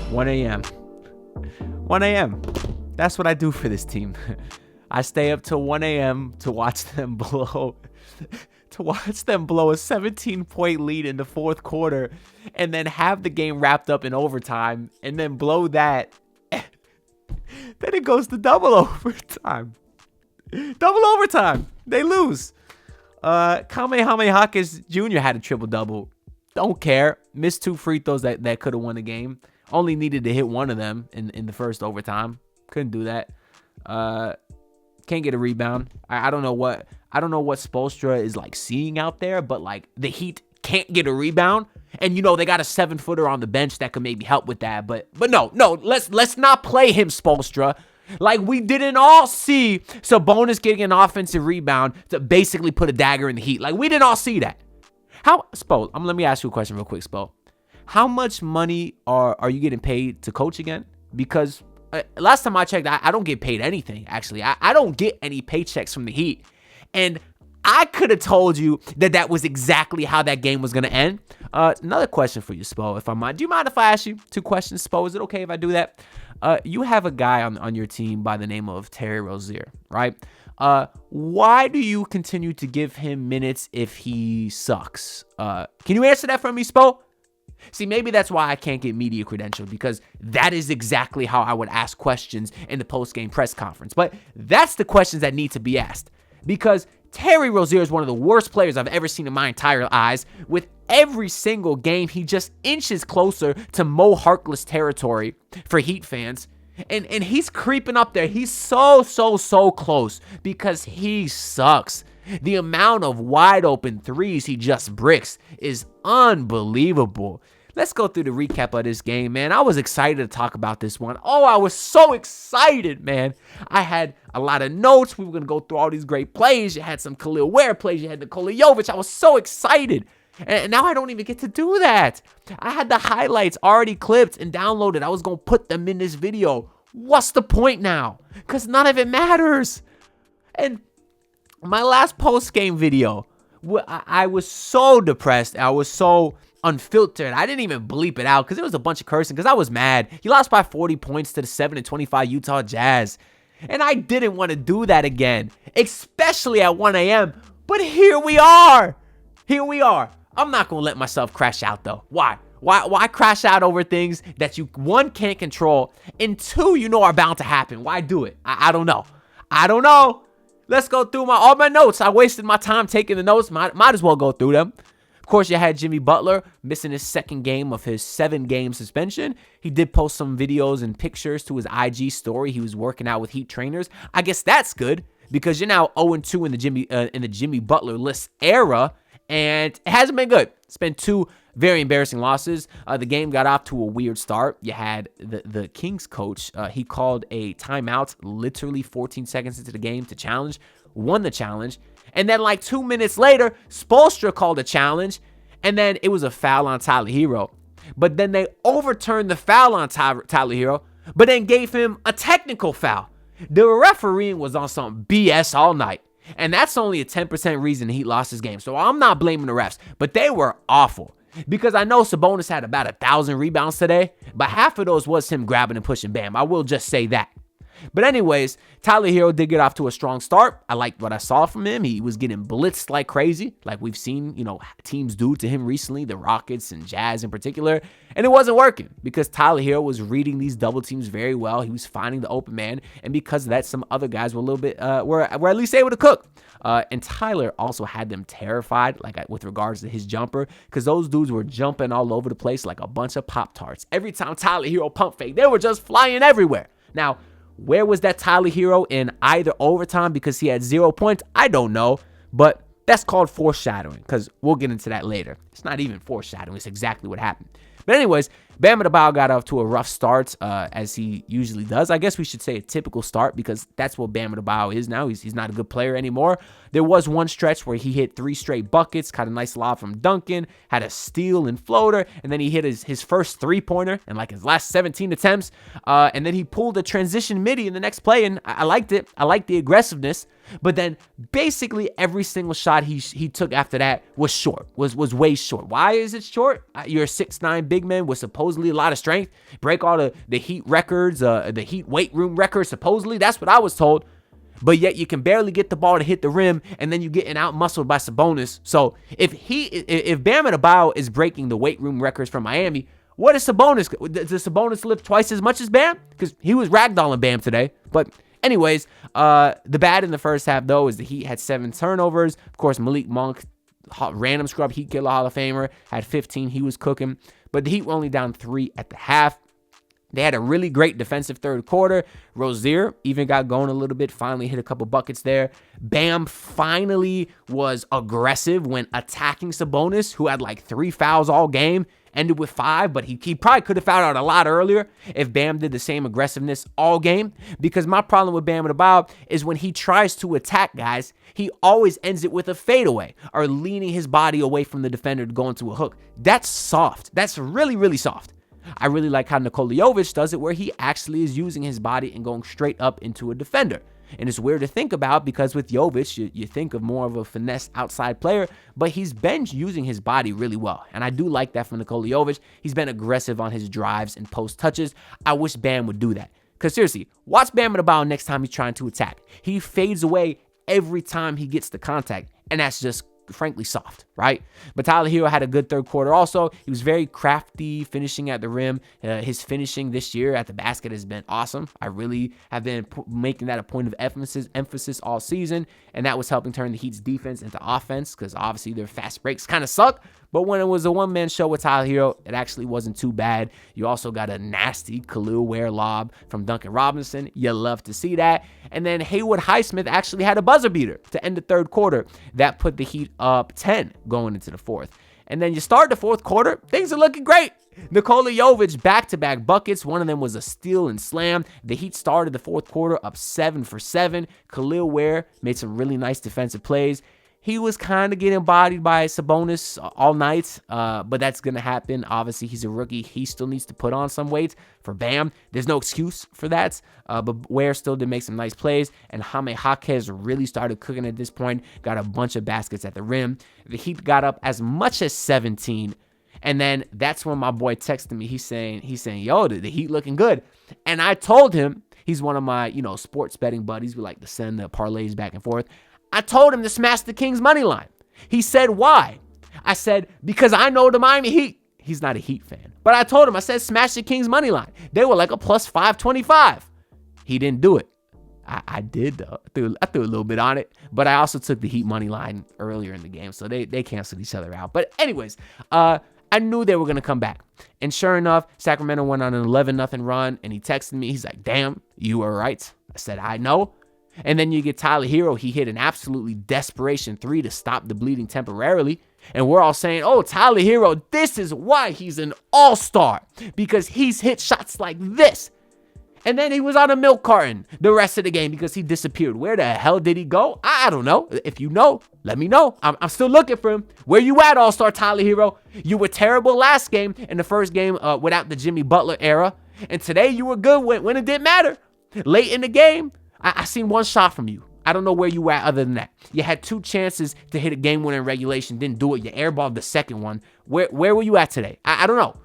One a.m. 1 a.m. That's what I do for this team. I stay up till 1 a.m. to watch them blow a 17-point lead in the fourth quarter and then have the game wrapped up in overtime and then blow that. Then it goes to double overtime. Double overtime. They lose. Jaquez Jr. had a triple-double. Don't care. Missed 2 free throws that could have won the game. Only needed to hit one of them in the first overtime. Couldn't do that. Can't get a rebound. I don't know what Spoelstra is like seeing out there, but like the Heat can't get a rebound. And they got a 7-footer on the bench that could maybe help with that. But no, let's not play him, Spoelstra. Like we didn't all see Sabonis getting an offensive rebound to basically put a dagger in the Heat. Like we didn't all see that. Let me ask you a question real quick, Spo. How much money are you getting paid to coach again? Because last time I checked, I don't get paid anything, actually. I don't get any paychecks from the Heat. And I could have told you that was exactly how that game was going to end. Another question for you, Spo, if I might. Do you mind if I ask you 2 questions, Spo? Is it okay if I do that? You have a guy on your team by the name of Terry Rozier, right? Why do you continue to give him minutes if he sucks? Can you answer that for me, Spo? See, maybe that's why I can't get media credentialed, because that is exactly how I would ask questions in the post-game press conference. But that's the questions that need to be asked, because Terry Rozier is one of the worst players I've ever seen in my entire eyes. With every single game, he just inches closer to Mo Harkless territory for Heat fans. And he's creeping up there. He's so close because he sucks. The amount of wide open threes he just bricks is unbelievable. Let's go through the recap of this game, man. I was excited to talk about this one. Oh, I was so excited, man. I had a lot of notes. We were going to go through all these great plays. You had some Khalil Ware plays. You had Nikola Jovic. I was so excited. And now I don't even get to do that. I had the highlights already clipped and downloaded. I was going to put them in this video. What's the point now? Because none of it matters. And my last post-game video, I was so depressed. I was so unfiltered. I didn't even bleep it out because it was a bunch of cursing because I was mad. He lost by 40 points to the 7-25 Utah Jazz. And I didn't want to do that again, especially at 1 a.m. But here we are. Here we are. I'm not going to let myself crash out, though. Why? Why crash out over things that you, 1, can't control, and 2, are bound to happen? Why do it? I don't know. I don't know. Let's go through all my notes. I wasted my time taking the notes. Might as well go through them. Of course, you had Jimmy Butler missing his 2nd game of his 7-game suspension. He did post some videos and pictures to his IG story. He was working out with Heat trainers. I guess that's good because you're now 0-2 in the Jimmy Butler list era, and it hasn't been good. It's been 2 very embarrassing losses. The game got off to a weird start. You had the Kings coach. He called a timeout literally 14 seconds into the game to challenge, won the challenge. And then like 2 minutes later, Spoelstra called a challenge, and then it was a foul on Tyler Hero. But then they overturned the foul on Tyler Hero, but then gave him a technical foul. The refereeing was on some BS all night. And that's only a 10% reason the Heat lost this game. So I'm not blaming the refs, but they were awful. Because I know Sabonis had about 1,000 rebounds today, but half of those was him grabbing and pushing Bam. I will just say that. But anyways, Tyler Hero did get off to a strong start. I liked what I saw from him. He was getting blitzed like crazy, like we've seen, teams do to him recently, the Rockets and Jazz in particular. And it wasn't working because Tyler Hero was reading these double teams very well. He was finding the open man. And because of that, some other guys were a little bit, were at least able to cook. And Tyler also had them terrified, like with regards to his jumper, because those dudes were jumping all over the place like a bunch of Pop-Tarts. Every time Tyler Hero pump fake, they were just flying everywhere. Now, where was that Tyler Hero in either overtime because he had 0 points? I don't know, but that's called foreshadowing because we'll get into that later. It's not even foreshadowing. It's exactly what happened. But anyways, Bam Adebayo got off to a rough start, as he usually does. I guess we should say a typical start because that's what Bam Adebayo is now. He's not a good player anymore. There was one stretch where he hit 3 straight buckets, caught a nice lob from Duncan, had a steal and floater, and then he hit his first three-pointer in like his last 17 attempts, and then he pulled a transition midi in the next play, and I liked it. I liked the aggressiveness, but then basically every single shot he took after that was short, was way short. Why is it short? You're a 6'9" big man with supposedly a lot of strength, break all the Heat records, the Heat weight room records, supposedly. That's what I was told. But yet you can barely get the ball to hit the rim, and then you getting out-muscled by Sabonis. So if Bam Adebayo is breaking the weight room records from Miami, what is Sabonis? Does Sabonis lift twice as much as Bam? Because he was ragdolling Bam today. But anyways, the bad in the first half, though, is the Heat had 7 turnovers. Of course, Malik Monk, random scrub Heat killer Hall of Famer, had 15. He was cooking. But the Heat were only down 3 at the half. They had a really great defensive third quarter. Rozier even got going a little bit, finally hit a couple buckets there. Bam finally was aggressive when attacking Sabonis, who had like 3 fouls all game, ended with 5, but he probably could have fouled out a lot earlier if Bam did the same aggressiveness all game. Because my problem with Bam Adebayo is when he tries to attack guys, he always ends it with a fadeaway or leaning his body away from the defender to go into a hook. That's soft. That's really, really soft. I really like how Nikola Jovic does it, where he actually is using his body and going straight up into a defender. And it's weird to think about because with Jovic, you think of more of a finesse outside player, but he's been using his body really well. And I do like that from Nikola Jovic. He's been aggressive on his drives and post touches. I wish Bam would do that. Because seriously, watch Bam Adebayo next time he's trying to attack. He fades away every time he gets the contact, and that's just frankly soft, right? But Tyler Hero had a good third quarter also. He was very crafty finishing at the rim. His finishing this year at the basket has been awesome. I really have been making that a point of emphasis all season, and that was helping turn the Heat's defense into offense because obviously their fast breaks kind of suck. But when it was a one-man show with Tyler Hero, it actually wasn't too bad. You also got a nasty Khalil Ware lob from Duncan Robinson. You love to see that. And then Haywood Highsmith actually had a buzzer beater to end the third quarter. That put the Heat up 10 going into the fourth. And then you start the fourth quarter, things are looking great. Nikola Jovic back-to-back buckets. One of them was a steal and slam. The Heat started the fourth quarter up 7 for 7. Khalil Ware made some really nice defensive plays. He was kind of getting bodied by Sabonis all night, but that's going to happen. Obviously, he's a rookie. He still needs to put on some weight. For Bam, there's no excuse for that, but Ware still did make some nice plays, and Jaquez really started cooking at this point, got a bunch of baskets at the rim. The Heat got up as much as 17, and then that's when my boy texted me. He's saying, yo, the Heat looking good, and I told him, he's one of my, sports betting buddies. We like to send the parlays back and forth. I told him to smash the Kings money line. He said, why? I said, because I know the Miami Heat. He's not a Heat fan. But I told him, I said, smash the Kings money line. They were like a plus 525. He didn't do it. I did, though. I threw a little bit on it. But I also took the Heat money line earlier in the game. So they canceled each other out. But anyways, I knew they were going to come back. And sure enough, Sacramento went on an 11-0 run. And he texted me. He's like, damn, you were right. I said, I know. And then you get Tyler Hero. He hit an absolutely desperation 3 to stop the bleeding temporarily. And we're all saying, oh, Tyler Hero, this is why he's an all-star. Because he's hit shots like this. And then he was on a milk carton the rest of the game because he disappeared. Where the hell did he go? I don't know. If you know, let me know. I'm still looking for him. Where you at, all-star Tyler Hero? You were terrible last game in the first game without the Jimmy Butler era. And today you were good when it didn't matter. Late in the game, I seen one shot from you. I don't know where you were at other than that. You had 2 chances to hit a game winner in regulation. Didn't do it. You airballed the second one. Where were you at today? I don't know.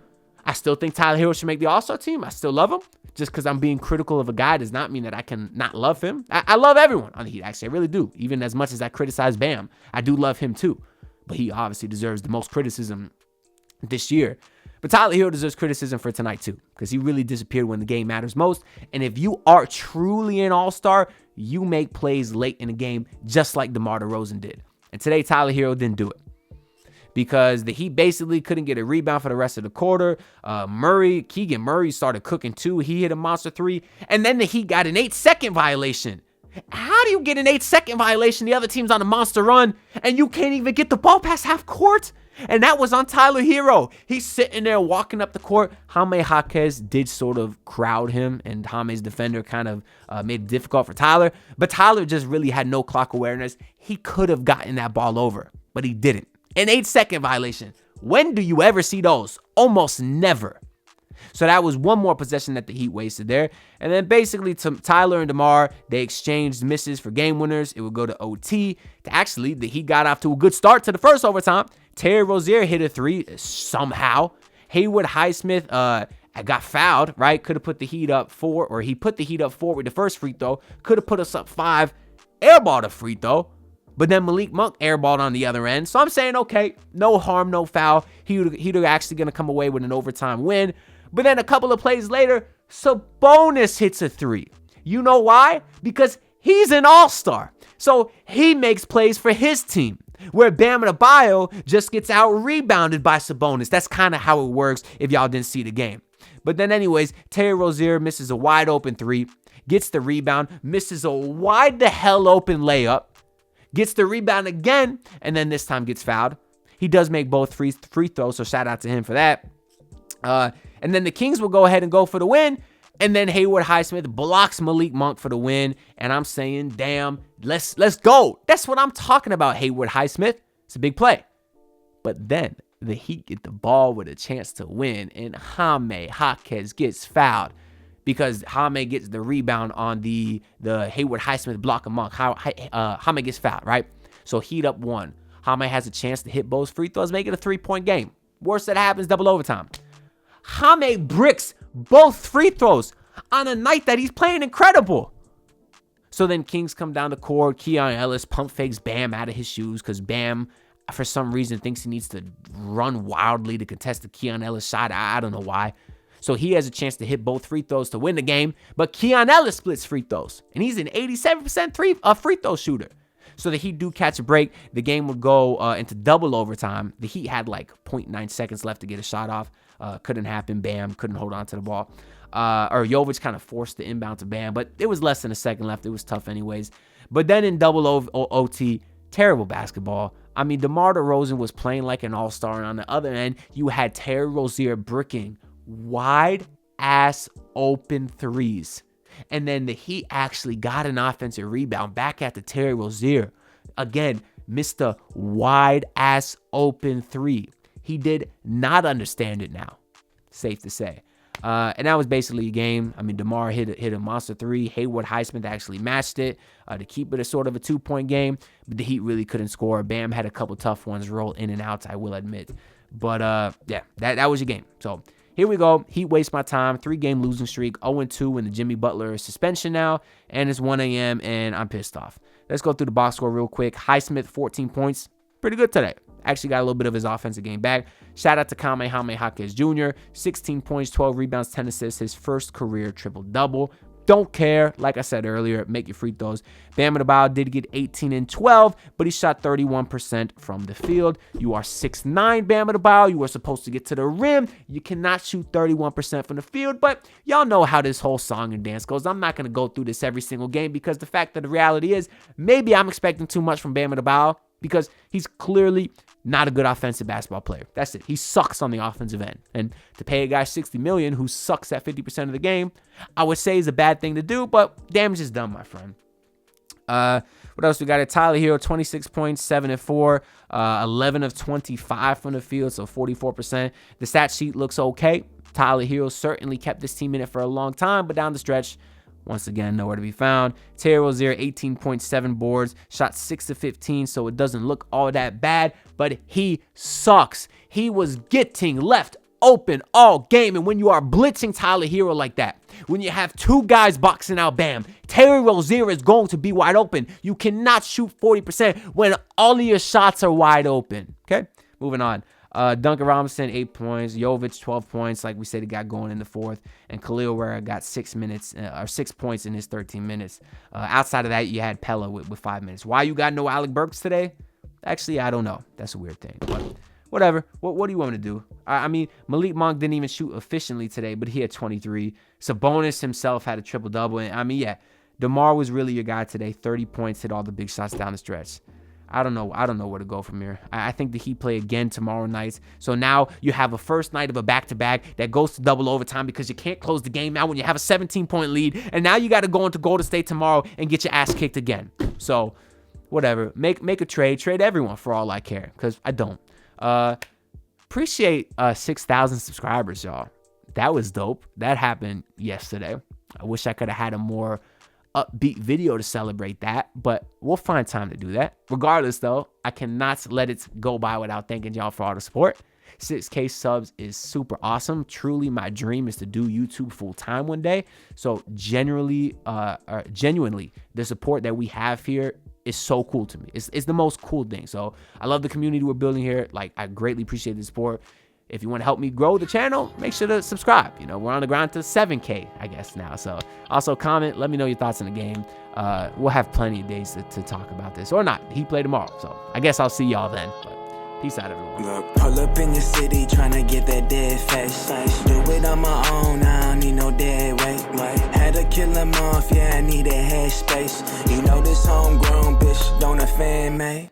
I still think Tyler Hero should make the All-Star team. I still love him. Just because I'm being critical of a guy does not mean that I can not love him. I love everyone on the Heat, actually. I really do. Even as much as I criticize Bam, I do love him too. But he obviously deserves the most criticism this year. But Tyler Hero deserves criticism for tonight too, because he really disappeared when the game matters most. And if you are truly an all-star, you make plays late in the game, just like DeMar DeRozan did. And today, Tyler Hero didn't do it because the Heat basically couldn't get a rebound for the rest of the quarter. Keegan Murray started cooking too. He hit a monster 3. And then the Heat got an 8-second violation. How do you get an 8-second violation? The other team's on a monster run, and you can't even get the ball past half court? And that was on Tyler Hero. He's sitting there walking up the court. Jaquez did sort of crowd him, and Jaime's defender kind of made it difficult for Tyler. But Tyler just really had no clock awareness. He could have gotten that ball over, but he didn't. An 8-second violation. When do you ever see those? Almost never. So that was one more possession that the Heat wasted there. And then basically Tyler and DeMar, they exchanged misses for game winners. It would go to OT. Actually, the Heat got off to a good start to the first overtime. Terry Rozier hit a 3 somehow. Haywood Highsmith got fouled, right? Could have put the Heat up 4, or he put the Heat up 4 with the first free throw. Could have put us up 5. Airballed a free throw. But then Malik Monk airballed on the other end. So I'm saying, okay, no harm, no foul. He'd actually going to come away with an overtime win. But then a couple of plays later, Sabonis hits a 3. You know why? Because he's an all-star. So he makes plays for his team. Where Bam Adebayo just gets out-rebounded by Sabonis. That's kind of how it works if y'all didn't see the game. But then anyways, Terry Rozier misses a wide-open 3. Gets the rebound. Misses a wide-the-hell-open layup. Gets the rebound again. And then this time gets fouled. He does make both free throws, so shout out to him for that. And then the Kings will go ahead and go for the win. And then Haywood Highsmith blocks Malik Monk for the win. And I'm saying, damn, let's go. That's what I'm talking about, Haywood Highsmith. It's a big play. But then the Heat get the ball with a chance to win. And Jaquez gets fouled because Jaime gets the rebound on the Haywood Highsmith block of Monk. Jaime gets fouled, right? So Heat up 1. Jaime has a chance to hit both free throws, make it a 3-point game. Worst that happens, double overtime. Jaime bricks both free throws on a night that he's playing incredible. So then Kings come down the court. Keon Ellis pump fakes Bam out of his shoes because Bam, for some reason, thinks he needs to run wildly to contest the Keon Ellis shot. I don't know why. So he has a chance to hit both free throws to win the game. But Keon Ellis splits free throws. And he's an 87% free throw shooter. So the Heat do catch a break. The game would go into double overtime. The Heat had like 0.9 seconds left to get a shot off. Couldn't happen. Bam couldn't hold on to the ball. Or Jovic kind of forced the inbound to Bam, but it was less than a second left. It was tough anyways. But then in double OT, terrible basketball. I mean, DeMar DeRozan was playing like an all-star, and on the other end, you had Terry Rozier bricking wide-ass open threes. And then the Heat actually got an offensive rebound back at the Terry Rozier. Again, missed a wide-ass open 3. He did not understand it now. Safe to say. And that was basically a game. I mean, DeMar hit a monster 3. Haywood Highsmith actually matched it to keep it a sort of a 2-point game. But the Heat really couldn't score. Bam had a couple tough ones roll in and out, I will admit. But yeah, that was your game. So here we go. Heat waste my time. 3-game losing streak. 0-2 in the Jimmy Butler suspension now. And it's 1 a.m. and I'm pissed off. Let's go through the box score real quick. Highsmith, 14 points. Pretty good today. Actually got a little bit of his offensive game back. Shout out to Jaquez Jr. 16 points, 12 rebounds, 10 assists. His first career triple-double. Don't care. Like I said earlier, make your free throws. Bam Adebayo did get 18 and 12, but he shot 31% from the field. You are 6'9", Bam Adebayo. You are supposed to get to the rim. You cannot shoot 31% from the field, but y'all know how this whole song and dance goes. I'm not going to go through this every single game because the fact that the reality is maybe I'm expecting too much from Bam Adebayo because he's clearly not a good offensive basketball player. That's it. He sucks on the offensive end. And to pay a guy $60 million who sucks at 50% of the game, I would say is a bad thing to do, but damage is done, my friend. What else we got at Tyler Hero? 26 points, 7 and 4, 11 of 25 from the field, so 44%. The stat sheet looks okay. Tyler Hero certainly kept this team in it for a long time, but down the stretch, once again, nowhere to be found. Terry Rozier, 18.7 boards, shot 6 of 15, so it doesn't look all that bad, but he sucks. He was getting left open all game, and when you are blitzing Tyler Hero like that, when you have 2 guys boxing out Bam, Terry Rozier is going to be wide open. You cannot shoot 40% when all of your shots are wide open. Okay, moving on. Duncan Robinson, 8 points. Jovic, 12 points. Like we said, he got going in the fourth. And Khalil Ware got 6 points in his 13 minutes. Outside of that, you had Pella with 5 minutes. Why you got no Alec Burks today? Actually, I don't know. That's a weird thing. But whatever. What do you want me to do? I mean, Malik Monk didn't even shoot efficiently today, but he had 23. Sabonis himself had a triple-double. And I mean, yeah, DeMar was really your guy today. 30 points, hit all the big shots down the stretch. I don't know where to go from here. I think the Heat play again tomorrow night. So now you have a first night of a back-to-back that goes to double overtime because you can't close the game out when you have a 17-point lead. And now you got to go into Golden State tomorrow and get your ass kicked again. So whatever. Make a trade. Trade everyone for all I care, because I don't. Appreciate 6,000 subscribers, y'all. That was dope. That happened yesterday. I wish I could have had a more upbeat video to celebrate that, but we'll find time to do that. Regardless, though, I cannot let it go by without thanking y'all for all the support. 6K subs is super awesome. Truly, my dream is to do YouTube full time one day. So genuinely, the support that we have here is so cool to me. It's the most cool thing. So I love the community we're building here. Like, I greatly appreciate the support. If you want to help me grow the channel, make sure to subscribe. You know, we're on the ground to 7K, I guess, now. So also comment, let me know your thoughts on the game. We'll have plenty of days to talk about this, or not. He play tomorrow. So I guess I'll see y'all then. But peace out, everyone. Look, pull up in your city, tryna get that dead face. Do it on my own, I don't need no dead weight. Had to kill him off, yeah, I need a head space. You know this homegrown bitch don't offend me.